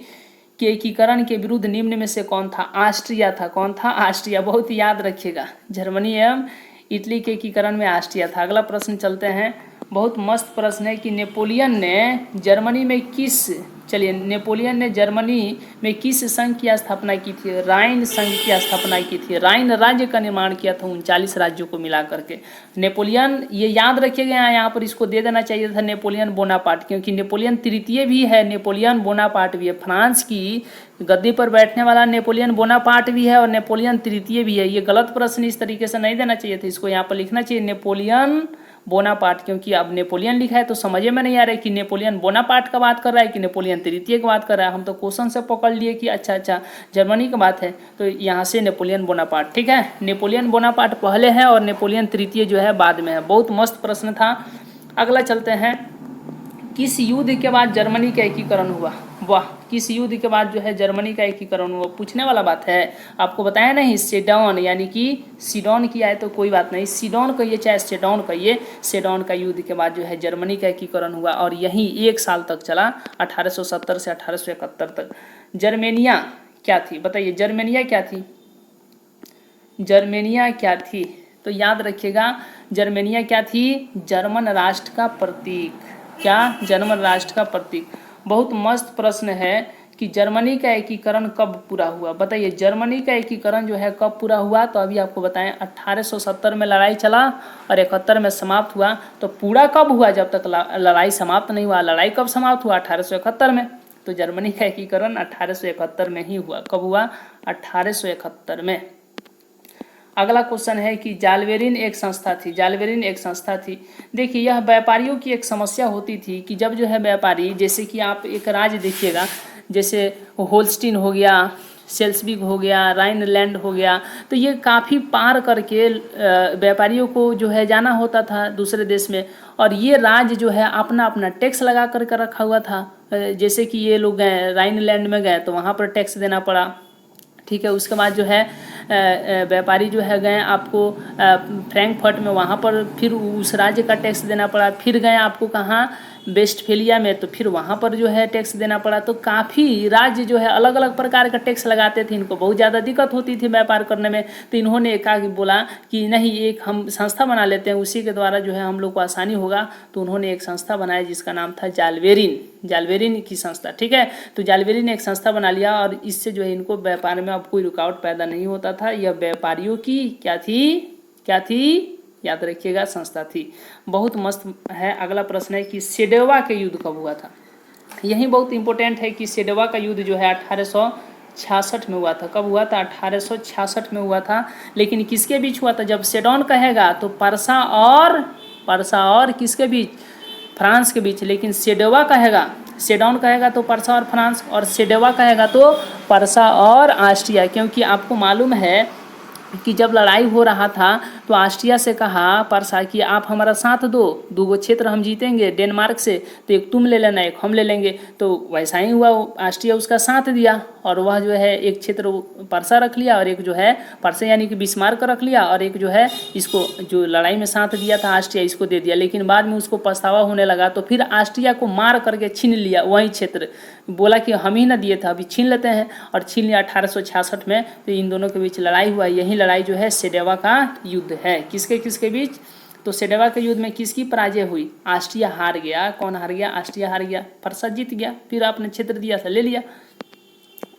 के एकीकरण के विरुद्ध निम्न में से कौन था, ऑस्ट्रिया था। कौन था, ऑस्ट्रिया, बहुत याद रखिएगा, जर्मनी एवं इटली के एकीकरण में ऑस्ट्रिया था। अगला प्रश्न चलते हैं, बहुत मस्त प्रश्न है कि नेपोलियन ने जर्मनी में नेपोलियन ने जर्मनी में किस संघ की स्थापना की थी, राइन संघ की स्थापना की थी। राइन राज्य का निर्माण किया था 39 राज्यों को मिला करके। नेपोलियन, ये याद रखिएगा, यहाँ पर इसको दे देना चाहिए था नेपोलियन बोनापार्ट, क्योंकि नेपोलियन तृतीय भी है, नेपोलियन बोनापार्ट भी है। फ्रांस की गद्दी पर बैठने वाला नेपोलियन बोनापार्ट भी है और नेपोलियन तृतीय भी है। ये गलत प्रश्न इस तरीके से नहीं देना चाहिए था, इसको यहाँ पर लिखना चाहिए नेपोलियन बोनापार्ट, क्योंकि अब नेपोलियन लिखा है तो समझ में नहीं आ रहा है कि नेपोलियन बोनापार्ट का बात कर रहा है कि नेपोलियन तृतीय की बात कर रहा है। हम तो क्वेश्चन से पकड़ लिए कि अच्छा जर्मनी की बात है, तो यहाँ से नेपोलियन बोनापार्ट, ठीक है, नेपोलियन बोनापार्ट पहले है और नेपोलियन तृतीय जो है बाद में है। बहुत मस्त प्रश्न था। अगला चलते हैं, किस युद्ध के बाद जर्मनी का एकीकरण हुआ, वाह, किस युद्ध के बाद जो है जर्मनी का एकीकरण हुआ, पूछने वाला बात है। आपको बताया नहीं, सेडॉन, यानी कि सीडॉन किया है तो कोई बात नहीं, सीडॉन कहिए चाहे सेडॉन कहिए, सेडॉन का युद्ध के बाद जो है जर्मनी का एकीकरण हुआ और यही 1 साल तक चला, 1870 से 1871 तक। जर्मेनिया क्या थी, बताइए, जर्मेनिया क्या थी, जर्मेनिया क्या थी, तो याद रखिएगा, जर्मेनिया क्या थी, जर्मन राष्ट्र का प्रतीक। क्या, जर्मन राष्ट्र का प्रतीक। बहुत मस्त प्रश्न है कि जर्मनी का एकीकरण कब पूरा हुआ, बताइए, जर्मनी का एकीकरण जो है कब पूरा हुआ। तो अभी आपको बताएं, 1870 में लड़ाई चला और 71 में समाप्त हुआ। तो पूरा कब हुआ, जब तक लड़ाई समाप्त नहीं हुआ। लड़ाई कब समाप्त हुआ, 1871 में। तो जर्मनी का एकीकरण 1871 में ही हुआ। कब हुआ, 1871 में। अगला क्वेश्चन है कि जालवेरिन एक संस्था थी, जालवेरिन एक संस्था थी। देखिए, यह व्यापारियों की एक समस्या होती थी कि जब जो है व्यापारी, जैसे कि आप एक राज्य देखिएगा, जैसे होल्स्टीन हो गया, सेल्सबिग हो गया, राइनलैंड हो गया, तो ये काफ़ी पार करके व्यापारियों को जो है जाना होता था दूसरे देश में, और ये राज्य जो है अपना अपना टैक्स लगा करके रखा हुआ था। जैसे कि ये लोग गए राइनलैंड में गए तो वहाँ पर टैक्स देना पड़ा, ठीक है। उसके बाद जो है व्यापारी जो है गए आपको फ्रैंकफर्ट में, वहाँ पर फिर उस राज्य का टैक्स देना पड़ा। फिर गए आपको कहाँ, वेस्टफेलिया में, तो फिर वहाँ पर जो है टैक्स देना पड़ा। तो काफ़ी राज्य जो है अलग अलग प्रकार का टैक्स लगाते थे, इनको बहुत ज़्यादा दिक्कत होती थी व्यापार करने में। तो इन्होंने कहा कि बोला कि नहीं, एक हम संस्था बना लेते हैं, उसी के द्वारा जो है हम लोग को आसानी होगा। तो उन्होंने एक संस्था बनाई जिसका नाम था जालवेरिन, जालवेरिन की संस्था, ठीक है। तो जालवेरिन ने एक संस्था बना लिया और इससे जो है इनको व्यापार में अब कोई रुकावट पैदा नहीं होता था। यह व्यापारियों की क्या थी, क्या थी, याद रखिएगा, संस्था थी। बहुत मस्त है। अगला प्रश्न है कि सेडोवा के युद्ध कब हुआ था। यही बहुत इंपॉर्टेंट है कि सेडोवा का युद्ध जो है 1866 में हुआ था। कब हुआ था, 1866 में हुआ था। लेकिन किसके बीच हुआ था, जब सेडोन कहेगा तो पर्सा और किसके बीच, फ्रांस के बीच। लेकिन सेडोवा कहेगा, सेडोन कहेगा तो पर्सा और फ्रांस, और सेडोवा कहेगा तो पर्सा और ऑस्ट्रिया। क्योंकि आपको मालूम है कि जब लड़ाई हो रहा था तो ऑस्ट्रिया से कहा पर्सा कि आप हमारा साथ दो, 2 क्षेत्र हम जीतेंगे डेनमार्क से, तो एक तुम ले लेना, एक हम ले लेंगे। तो वैसा ही हुआ, ऑस्ट्रिया उसका साथ दिया और वह जो है एक क्षेत्र पर्सा रख लिया और एक जो है पर्सा यानी कि बिस्मार्क रख लिया, और एक जो है इसको जो लड़ाई में साथ दिया था ऑस्ट्रिया, इसको दे दिया। लेकिन बाद में उसको पछतावा होने लगा तो फिर ऑस्ट्रिया को मार करके छीन लिया वही क्षेत्र, बोला कि हम ही ना दिए थे, अभी छीन लेते हैं, और छीन लिया 1866 में। तो इन दोनों के बीच लड़ाई हुआ। यही लड़ाई जो है सेडोवा का युद्ध है। किसके किसके बीच, तो सेडोवा के युद्ध में किसकी पराजय हुई, ऑस्ट्रिया हार गया। कौन हार गया, ऑस्ट्रिया हार गया, पर्सा जीत गया, फिर आपने क्षेत्र दिया था ले लिया।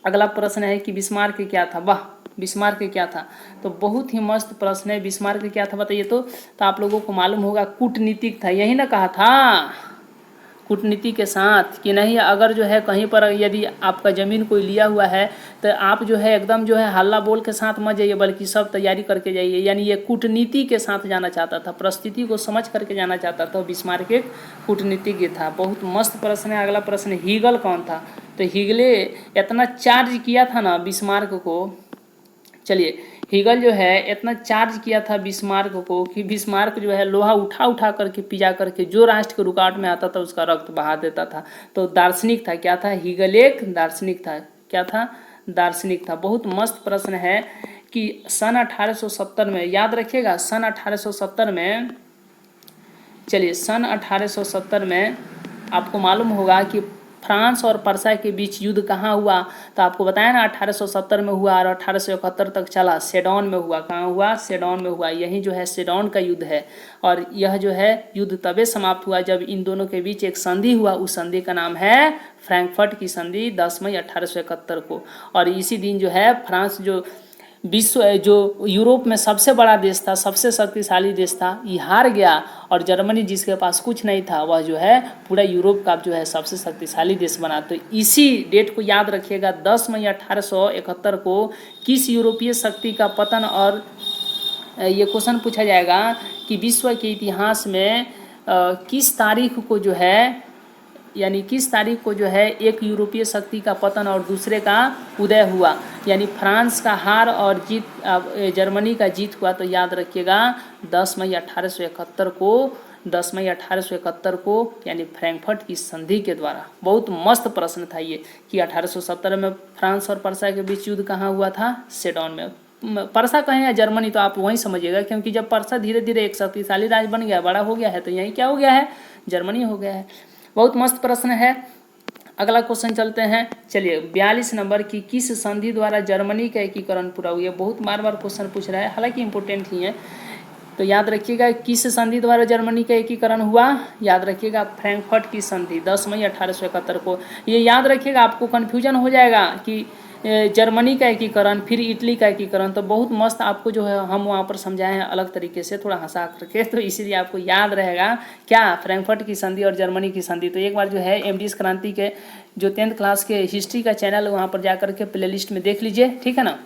अगला प्रश्न है कि बिस्मार्क क्या था, वाह, बिस्मार्क क्या था? तो बहुत ही मस्त प्रश्न है, बिस्मार्क क्या था बताइए तो आप लोगों को मालूम होगा कूटनीतिक था, यही ना कहा था कूटनीति के साथ कि नहीं अगर जो है कहीं पर यदि आपका ज़मीन कोई लिया हुआ है तो आप जो है एकदम जो है हल्ला बोल के साथ मत जाइए, बल्कि सब तैयारी करके जाइए। यानी ये कूटनीति के साथ जाना चाहता था, परिस्थिति को समझ करके जाना चाहता था। बिस्मार्क एक कूटनीतिज्ञ था। बहुत मस्त प्रश्न है। अगला प्रश्न, हीगल कौन था? तो हीगले इतना चार्ज किया था ना बिस्मार्क को, चलिए हीगल जो है इतना चार्ज किया था बिस्मार्क को कि बिस्मार्क जो है लोहा उठा उठा करके पिजा करके जो राष्ट्र के रुकावट में आता था उसका रक्त बहा देता था। तो दार्शनिक था। क्या था? हीगल एक दार्शनिक था। क्या था? दार्शनिक था। बहुत मस्त प्रश्न है कि सन 1870 में, याद रखिएगा सन 1870 में, चलिए सन 1870 में आपको मालूम होगा कि फ्रांस और पर्सा के बीच युद्ध कहाँ हुआ? तो आपको बताया ना 1870 में हुआ और 1871 तक चला। सेडौन में हुआ। कहाँ हुआ? सेडौन में हुआ। यही जो है सेडौन का युद्ध है। और यह जो है युद्ध तबे समाप्त हुआ जब इन दोनों के बीच एक संधि हुआ। उस संधि का नाम है फ्रैंकफर्ट की संधि, 10 मई 1871 को। और इसी दिन जो है फ्रांस जो जो यूरोप में सबसे बड़ा देश था, सबसे शक्तिशाली देश था, ये हार गया। और जर्मनी जिसके पास कुछ नहीं था वह जो है पूरा यूरोप का जो है सबसे शक्तिशाली देश बना। तो इसी डेट को याद रखिएगा, 10 मई 1871 को किस यूरोपीय शक्ति का पतन। और ये क्वेश्चन पूछा जाएगा कि विश्व के इतिहास में किस तारीख को जो है, यानी किस तारीख को जो है एक यूरोपीय शक्ति का पतन और दूसरे का उदय हुआ। यानी फ्रांस का हार और जीत, जर्मनी का जीत हुआ। तो याद रखिएगा 10 मई 1871 को, 10 मई 1871 को, यानी फ्रैंकफर्ट की संधि के द्वारा। बहुत मस्त प्रश्न था ये कि 1870 में फ्रांस और पर्सा के बीच युद्ध कहाँ हुआ था? सेडौन में। पर्सा कहें या जर्मनी तो आप वहीं समझिएगा, क्योंकि जब पर्सा धीरे धीरे एक शक्तिशाली राज्य बन गया, बड़ा हो गया है, तो यहीं क्या हो गया है? जर्मनी हो गया है। बहुत मस्त प्रश्न है। अगला क्वेश्चन चलते हैं। चलिए 42 नंबर की, किस संधि द्वारा जर्मनी का एकीकरण पूरा हुआ? बहुत बार बार क्वेश्चन पूछ रहा है, हालांकि इंपॉर्टेंट ही है। तो याद रखिएगा किस संधि द्वारा जर्मनी का एकीकरण हुआ? याद रखिएगा फ्रैंकफर्ट की संधि, 10 मई 1871 को। ये याद रखिएगा, आपको कन्फ्यूजन हो जाएगा कि जर्मनी का एकीकरण फिर इटली का एकीकरण। तो बहुत मस्त आपको जो है हम वहाँ पर समझाए हैं अलग तरीके से, थोड़ा हंसा करके, तो इसीलिए आपको याद रहेगा क्या? फ्रैंकफर्ट की संधि और जर्मनी की संधि। तो एक बार जो है एमडीएस क्रांति के जो 10th क्लास के हिस्ट्री का चैनल है वहाँ पर जा करके प्ले लिस्ट में देख लीजिए, ठीक है ना?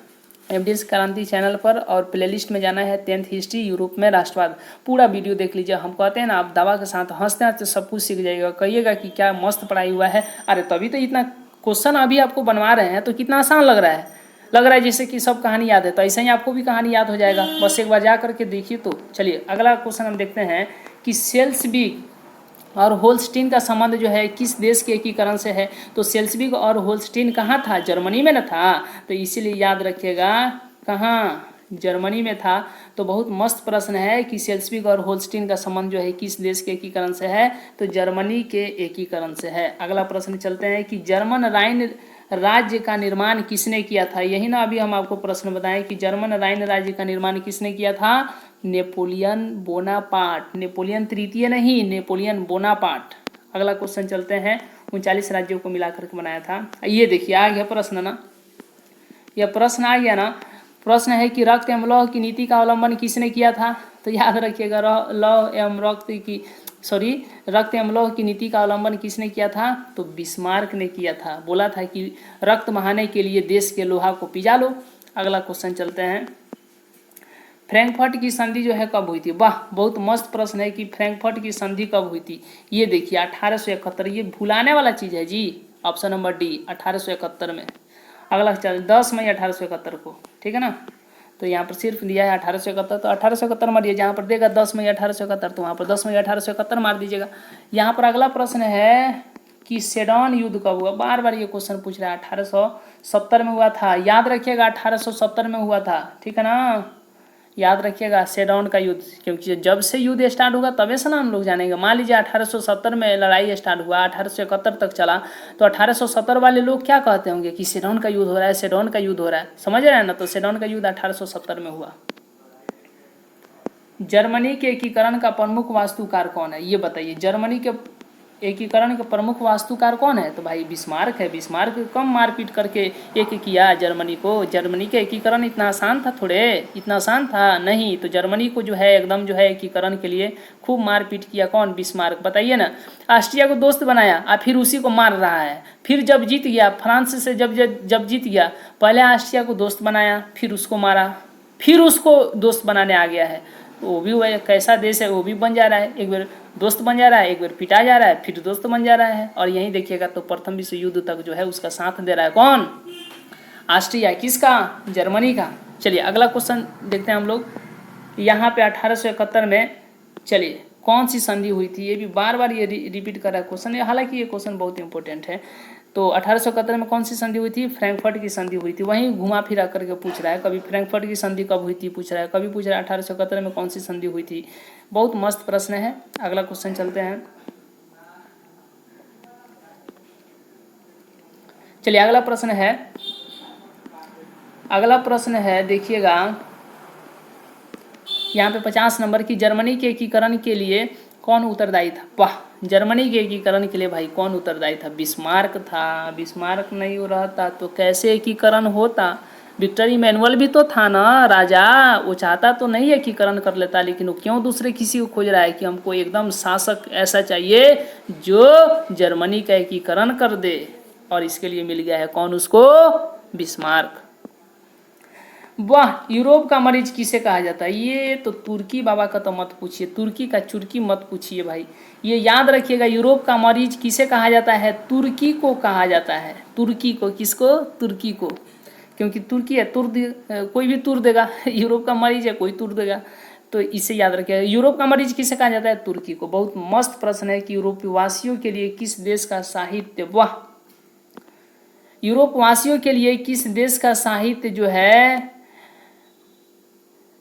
एमडीएस क्रांति चैनल पर, और प्ले लिस्ट में जाना है 10th हिस्ट्री यूरोप में राष्ट्रवाद, पूरा वीडियो देख लीजिए। हम कहते हैं ना, आप दवा के साथ हंसते हंसते सब कुछ सीख जाइएगा, कहिएगा कि क्या मस्त पढ़ाई हुआ है। अरे तभी तो इतना क्वेश्चन अभी आपको बनवा रहे हैं, तो कितना आसान लग रहा है, लग रहा है जैसे कि सब कहानी याद है। तो ऐसे ही आपको भी कहानी याद हो जाएगा, बस एक बार जा करके देखिए। तो चलिए अगला क्वेश्चन हम देखते हैं कि सेल्सबिग और होल्स्टीन का संबंध जो है किस देश के एकीकरण से है? तो सेल्सबिग और होल्स्टीन कहाँ था? जर्मनी में न था। तो इसीलिए याद रखिएगा कहाँ? जर्मनी में था। तो बहुत मस्त प्रश्न है कि सेल्सबिग और होल्स्टीन का संबंध जो है किस देश के एकीकरण से है? तो जर्मनी के एकीकरण से है। अगला प्रश्न चलते हैं कि जर्मन राइन राज्य का निर्माण किसने किया था? यही ना अभी हम आपको प्रश्न बताएं कि जर्मन राइन राज्य का निर्माण किसने किया था? Napoleon Bonaparte. नेपोलियन तृतीय नहीं, नेपोलियन बोनापार्ट। अगला क्वेश्चन चलते हैं, 39 राज्यों को मिलाकर के बनाया था। ये देखिए आ गया प्रश्न ना, यह प्रश्न आ गया ना। प्रश्न है कि रक्त एवं लौह की नीति का अवलंबन किसने किया था? तो याद रखिएगा रक्त एवं लौह की नीति का अवलंबन किसने किया था? तो बिस्मार्क ने किया था। बोला था कि रक्त बहाने के लिए देश के लोहा को पिजा लो। अगला क्वेश्चन चलते हैं, फ्रैंकफर्ट की संधि जो है कब हुई थी? वाह, बहुत मस्त प्रश्न है कि फ्रैंकफर्ट की संधि कब हुई थी। ये देखिए 1871। ये भुलाने वाला चीज है जी, ऑप्शन नंबर डी, 1871 में। अगला चल 10 मई 1871 को, ठीक है ना? तो यहाँ पर सिर्फ दिया है 1871, तो 1871 मारिए। जहाँ पर देगा 10 मई 1871 तो वहाँ पर 10 मई 1871 मार दीजिएगा। यहाँ पर अगला प्रश्न है कि सेडौन युद्ध कब हुआ? बार बार ये क्वेश्चन पूछ रहा है। 1870 में हुआ था। याद रखिएगा 1870 में हुआ था, ठीक है ना? याद रखिएगा सेडौन का युद्ध, क्योंकि जब से युद्ध स्टार्ट होगा तबे से ना हम लोग जानेंगे। मान लीजिए 1870 में लड़ाई स्टार्ट हुआ, 1871 तक चला, तो 1870 वाले लोग क्या कहते होंगे कि सेडौन का युद्ध हो रहा है, सेडौन का युद्ध हो रहा है, समझ रहे हैं ना? तो सेडौन का युद्ध 1870 में हुआ। जर्मनी के एकीकरण का प्रमुख वास्तुकार कौन है? ये बताइए। जर्मनी के एकीकरण के प्रमुख वास्तुकार कौन है? तो भाई बिस्मार्क है। बिस्मार्क कम मारपीट करके एक किया जर्मनी को। जर्मनी का एकीकरण इतना आसान था? थोड़े इतना आसान था नहीं। तो जर्मनी को जो है एकदम जो है एकीकरण के लिए खूब मारपीट किया। कौन? बिस्मार्क। बताइए ना। ऑस्ट्रिया को दोस्त बनाया और फिर उसी को मार रहा है। फिर जब जीत गया फ्रांस से, जब जीत गया, पहले ऑस्ट्रिया को दोस्त बनाया, फिर उसको मारा, फिर उसको दोस्त बनाने आ गया है। तो वो भी वह कैसा देश है, वो भी बन जा रहा है। एक बार दोस्त बन जा रहा है, एक बार पिटा जा रहा है, फिर दोस्त बन जा रहा है। और यहीं देखिएगा तो प्रथम विश्व युद्ध तक जो है उसका साथ दे रहा है। कौन? ऑस्ट्रिया। किसका? जर्मनी का। चलिए अगला क्वेश्चन देखते हैं हम लोग। यहाँ पे 1871 में चलिए कौन सी संधि हुई थी? ये भी बार बार ये रिपीट कर रहा है क्वेश्चन, हालांकि ये क्वेश्चन बहुत इंपॉर्टेंट है। तो 1871 में कौन सी संधि हुई थी? फ्रैंकफर्ट की संधि हुई थी। वहीं घुमा फिरा करके पूछ रहा है, कभी फ्रैंकफर्ट की संधि कब हुई थी पूछ रहा है, कभी पूछ रहा है 1871 में कौन सी संधि हुई थी। बहुत मस्त प्रश्न है। अगला क्वेश्चन चलते हैं। चलिए अगला प्रश्न है देखिएगा यहाँ पे 50 नंबर की। जर्मनी के एकीकरण के लिए कौन उत्तरदायी था? वाह, जर्मनी के एकीकरण के लिए भाई कौन उत्तरदायी था? बिस्मार्क था। बिस्मार्क नहीं हो रहता तो कैसे एकीकरण होता? विक्टर इमैनुअल भी तो था ना राजा। वो चाहता तो नहीं एकीकरण कर लेता, लेकिन वो क्यों दूसरे किसी को खोज रहा है कि हमको एकदम शासक ऐसा चाहिए जो जर्मनी का एकीकरण कर दे। और इसके लिए मिल गया है कौन उसको? बिस्मार्क। वाह, यूरोप का मरीज किसे कहा जाता है? ये तो तुर्की बाबा का तो मत पूछिए, तुर्की का चुर्की मत पूछिए भाई। ये याद रखिएगा, यूरोप का मरीज किसे कहा जाता है? तुर्की को कहा जाता है। तुर्की को। किसको? तुर्की को। क्योंकि तुर्की है, कोई भी तुर देगा। यूरोप का मरीज है, कोई तुर देगा। तो इसे याद रखिएगा, यूरोप का मरीज किसे कहा जाता है? तुर्की को। बहुत मस्त प्रश्न है कि यूरोपीय वासियों के लिए किस देश का साहित्य, वाह, यूरोप वासियों के लिए किस देश का साहित्य जो है,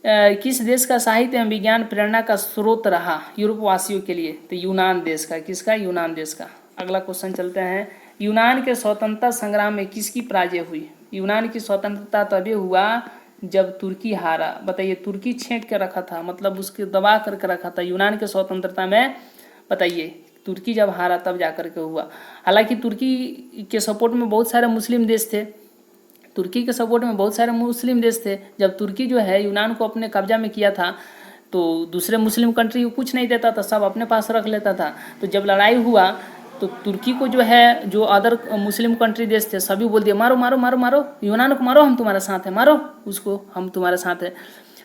किस देश का साहित्य एवं विज्ञान प्रेरणा का स्रोत रहा यूरोप वासियों के लिए? तो यूनान देश का। किसका? यूनान देश का। अगला क्वेश्चन चलते हैं। यूनान के स्वतंत्रता संग्राम में किसकी पराजय हुई? यूनान की स्वतंत्रता तभी हुआ जब तुर्की हारा। बताइए, तुर्की छेक के रखा था, मतलब उसके दबा करके रखा था यूनान के स्वतंत्रता में। बताइए, तुर्की जब हारा तब जाकर के हुआ। हालांकि तुर्की के सपोर्ट में बहुत सारे मुस्लिम देश थे। तुर्की के सपोर्ट में बहुत सारे मुस्लिम देश थे। जब तुर्की जो है यूनान को अपने कब्जा में किया था तो दूसरे मुस्लिम कंट्री को कुछ नहीं देता था, सब अपने पास रख लेता था। तो जब लड़ाई हुआ तो तुर्की को जो है, जो अदर मुस्लिम कंट्री देश थे, सभी बोल दिए मारो मारो मारो मारो, यूनान को मारो, हम तुम्हारे साथ हैं, मारो उसको, हम तुम्हारे साथ हैं।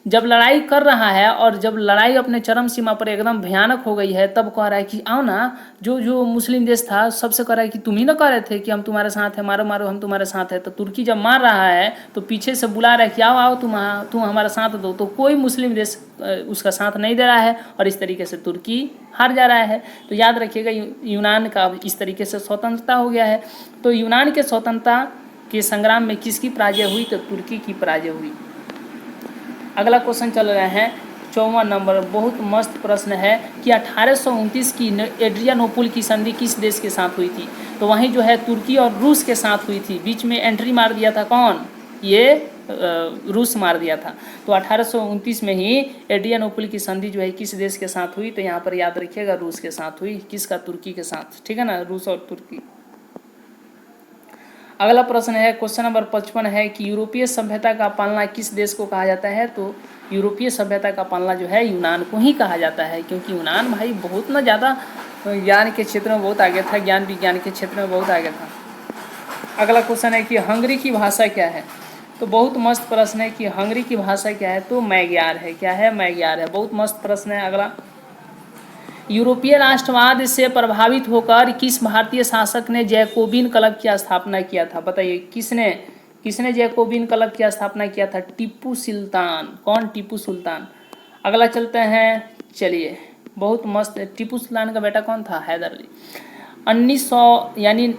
जब लड़ाई कर रहा है और जब लड़ाई अपने चरम सीमा पर एकदम भयानक हो गई है, तब कह रहा है कि आओ ना, जो मुस्लिम देश था सबसे कह रहा है कि तुम ही ना कह रहे थे कि हम तुम्हारे साथ हैं, मारो मारो, हम तुम्हारे साथ हैं। तो तुर्की जब मार रहा है तो पीछे से बुला रहा है कि आओ आओ, तुम हमारा साथ दो। तो कोई मुस्लिम देश उसका साथ नहीं दे रहा है और इस तरीके से तुर्की हार जा रहा है। तो याद रखिएगा, यूनान का इस तरीके से स्वतंत्रता हो गया है। तो यूनान के स्वतंत्रता के संग्राम में किसकी पराजय हुई? तो तुर्की की पराजय हुई। अगला क्वेश्चन चल रहे हैं 54 नंबर। बहुत मस्त प्रश्न है कि 1829 की एड्रियानोपुल की संधि किस देश के साथ हुई थी? तो वहीं जो है तुर्की और रूस के साथ हुई थी। बीच में एंट्री मार दिया था कौन? ये रूस मार दिया था। तो 1829 में ही एड्रियानोपुल की संधि जो है किस देश के साथ हुई? तो यहाँ पर याद रखिएगा रूस के साथ हुई। किसका? तुर्की के साथ। ठीक है ना, रूस और तुर्की। अगला प्रश्न है, क्वेश्चन नंबर 55 है कि यूरोपीय सभ्यता का पालना किस देश को कहा जाता है? तो यूरोपीय सभ्यता का पालना जो है यूनान को ही कहा जाता है, क्योंकि यूनान भाई बहुत ना ज़्यादा ज्ञान के क्षेत्र में बहुत आगे था, ज्ञान विज्ञान के क्षेत्र में बहुत आगे था। अगला क्वेश्चन है कि हंगरी की भाषा क्या है? तो बहुत मस्त प्रश्न है कि हंगरी की भाषा क्या है? तो मैग्यार है। क्या है? मैग्यार है। बहुत मस्त प्रश्न है। अगला, यूरोपीय राष्ट्रवाद से प्रभावित होकर किस भारतीय शासक ने जैकोबिन क्लब की स्थापना किया था? बताइए, किसने जैकोबिन क्लब की स्थापना किया था? टीपू सुल्तान। कौन? टीपू सुल्तान। अगला चलते हैं। चलिए, बहुत मस्त। टीपू सुल्तान का बेटा कौन था? हैदर अली। 1900 यानी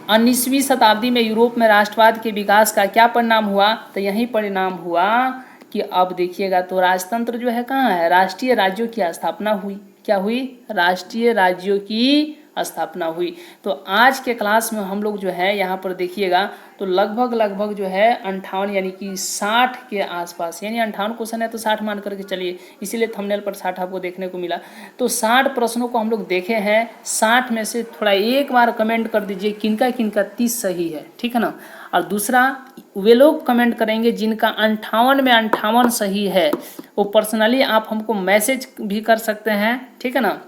19वीं शताब्दी में यूरोप में राष्ट्रवाद के विकास का क्या परिणाम हुआ? तो यही परिणाम हुआ कि अब देखिएगा तो राजतंत्र जो है कहाँ है? राष्ट्रीय राज्यों की स्थापना हुई। क्या हुई? राष्ट्रीय राज्यों की स्थापना हुई। तो आज के क्लास में हम लोग जो है यहाँ पर देखिएगा तो लगभग जो है 58 यानी कि 60 के आसपास, यानी 58 क्वेश्चन है तो 60 मान करके चलिए, इसीलिए थंबनेल पर 60 आपको देखने को मिला। तो 60 प्रश्नों को हम लोग देखे हैं। 60 में से थोड़ा एक बार कमेंट कर दीजिए किनका 30 सही है, ठीक है ना। और दूसरा, वे लोग कमेंट करेंगे जिनका 58 में 58 सही है, वो पर्सनली आप हमको मैसेज भी कर सकते हैं, ठीक है ना।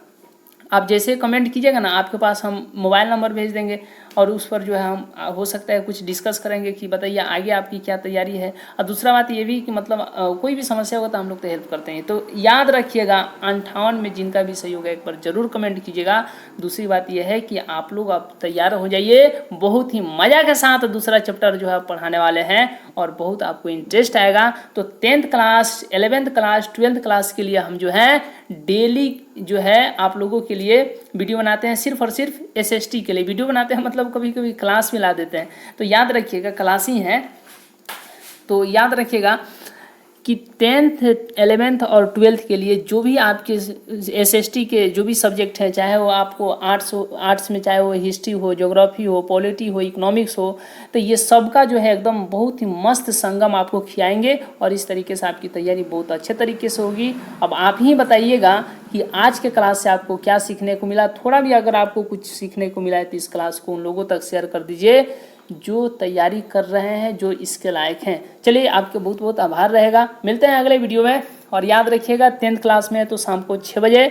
आप जैसे कमेंट कीजिएगा ना, आपके पास हम मोबाइल नंबर भेज देंगे और उस पर जो है हम हो सकता है कुछ डिस्कस करेंगे कि बताइए आगे आपकी क्या तैयारी है। और दूसरा बात ये भी कि मतलब कोई भी समस्या होगा तो हम लोग तो हेल्प करते हैं। तो याद रखिएगा 58 में जिनका भी सही होगा एक बार जरूर कमेंट कीजिएगा। दूसरी बात यह है कि आप लोग अब तैयार हो जाइए, बहुत ही मज़ा के साथ दूसरा चैप्टर जो है पढ़ाने वाले हैं और बहुत आपको इंटरेस्ट आएगा। तो 10th class, 11th class, 12th class के लिए हम जो है डेली जो है आप लोगों के लिए वीडियो बनाते हैं, सिर्फ और सिर्फ SST के लिए वीडियो बनाते हैं, मतलब कभी कभी क्लास में ला देते हैं। तो याद रखिएगा क्लास ही है, तो याद रखिएगा कि 10th, 11th और 12th के लिए जो भी आपके SST के जो भी सब्जेक्ट हैं, चाहे वो आपको आर्ट्स में, चाहे वो हिस्ट्री हो, ज्योग्राफी हो, पॉलिटी हो, इकोनॉमिक्स हो, तो ये सबका जो है एकदम बहुत ही मस्त संगम आपको खिलाएंगे और इस तरीके से आपकी तैयारी बहुत अच्छे तरीके से होगी। अब आप ही बताइएगा कि आज के क्लास से आपको क्या सीखने को मिला। थोड़ा भी अगर आपको कुछ सीखने को मिला है तो इस क्लास को उन लोगों तक शेयर कर दीजिए जो तैयारी कर रहे हैं, जो इसके लायक हैं। चलिए, आपके बहुत बहुत आभार रहेगा। मिलते हैं अगले वीडियो में और याद रखिएगा 10th क्लास में है तो शाम को 6 बजे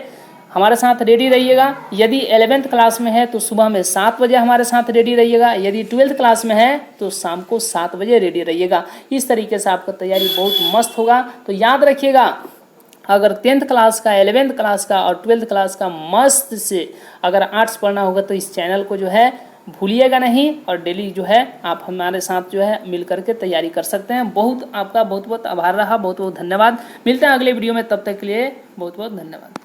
हमारे साथ रेडी रहिएगा। यदि 11th क्लास में है तो सुबह में 7 बजे हमारे साथ रेडी रहिएगा। यदि 12th क्लास में है तो शाम को 7 बजे रेडी रहिएगा। इस तरीके से आपका तैयारी बहुत मस्त होगा। तो याद रखिएगा, अगर 10th क्लास का, 11th क्लास का और 12th क्लास का मस्त से अगर आर्ट्स पढ़ना होगा तो इस चैनल को जो है भूलिएगा नहीं और डेली जो है आप हमारे साथ जो है मिल करके तैयारी कर सकते हैं। बहुत आपका बहुत बहुत आभार रहा, बहुत बहुत धन्यवाद। मिलते हैं अगले वीडियो में, तब तक के लिए बहुत बहुत धन्यवाद।